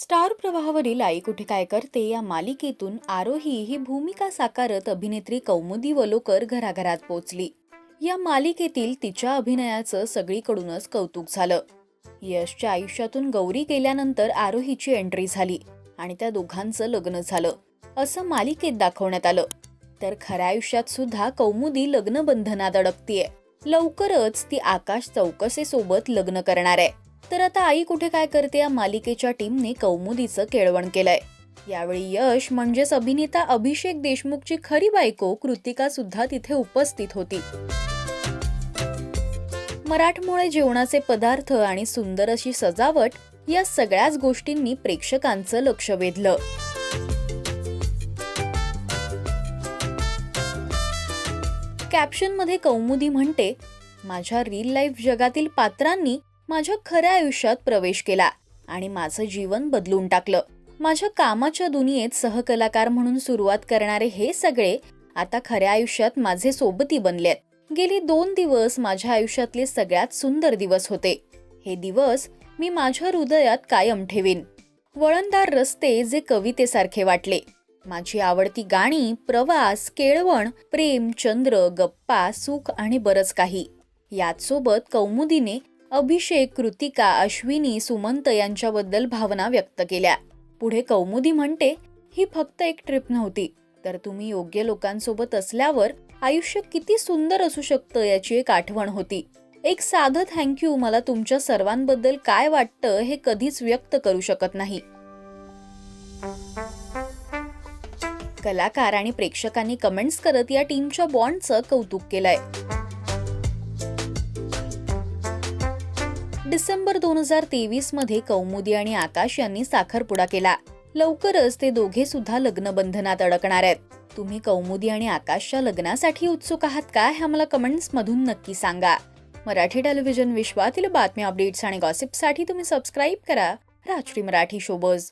Star प्रवाहावरील आई कुठे काय करते या मालिकेतून आरोही ही भूमिका साकारत अभिनेत्री कौमुदी वलोकर घराघरात पोहोचली. या मालिकेतील तिच्या अभिनयाचं सगळीकडूनच कौतुक झालं. यशच्या आयुष्यातून गौरी गेल्यानंतर आरोहीची एंट्री झाली आणि त्या दोघांचं लग्न झालं असं मालिकेत दाखवण्यात आलं. तर खऱ्या आयुष्यात सुद्धा कौमुदी लग्न बंधनात अडकतीये. लवकरच ती आकाश चौकसे सोबत लग्न करणार आहे. तर आता आई कुठे काय करते या मालिकेच्या टीमने कौमुदीचं केळवण केलंय. यावेळी यश म्हणजेच अभिनेता अभिषेक देशमुखची खरी बायको कृतिका सुद्धा तिथे उपस्थित होती. मराठमोळे जेवणाचे पदार्थ आणि सुंदर अशी सजावट या सगळ्याच गोष्टींनी प्रेक्षकांचं लक्ष वेधलं. कॅप्शन मध्ये कौमुदी म्हणते, माझ्या रिअल लाईफ जगातील पात्रांनी माझ्या खऱ्या आयुष्यात प्रवेश केला आणि माझं जीवन बदलून टाकलं. माझ्या कामाच्या दुनियेत सहकलाकार म्हणून सुरुवात करणारे हे सगळे आता खऱ्या आयुष्यात माझे सोबती बनलेत. गेली 2 दिवस माझ्या आयुष्यातले सगळ्यात सुंदर दिवस होते. हे दिवस मी माझ्या हृदयात कायम ठेवीन. वळणदार रस्ते जे कवितेसारखे वाटले. माझी आवडती गाणी, प्रवास, केळवण, प्रेम, चंद्र, गप्पा, सुख आणि बरंच काही. याच सोबत कौमुदीने अभिषेक, कृतिका, अश्विनी, सुमंत यांच्याबद्दल भावना व्यक्त केल्या. पुढे कौमुदी म्हणते, ही फक्त एक ट्रिप नव्हती, तर तुम्ही योग्य लोकांसोबत असल्यावर आयुष्य किती सुंदर असू शकतं याची एक आठवण होती. एक साधं थँक्यू मला तुमच्या सर्वांबद्दल काय वाटतं हे कधीच व्यक्त करू शकत नाही. कलाकार आणि प्रेक्षकांनी कमेंट्स करत या टीमच्या बॉन्डचं कौतुक केलंय. डिसेंबर 2023 मध्ये कौमुदी आणि आकाश यांनी साखरपुडा केला. लवकरच ते दोघे सुद्धा लग्न बंधनात अडकणार आहेत. तुम्ही कौमुदी आणि आकाशच्या लग्नासाठी उत्सुक आहात का हे आम्हाला कमेंट्स मधून नक्की सांगा. मराठी टेलिव्हिजन विश्वातील बातम्या, अपडेट्स आणि गॉसिपसाठी तुम्ही सबस्क्राईब करा राजश्री मराठी शोबज.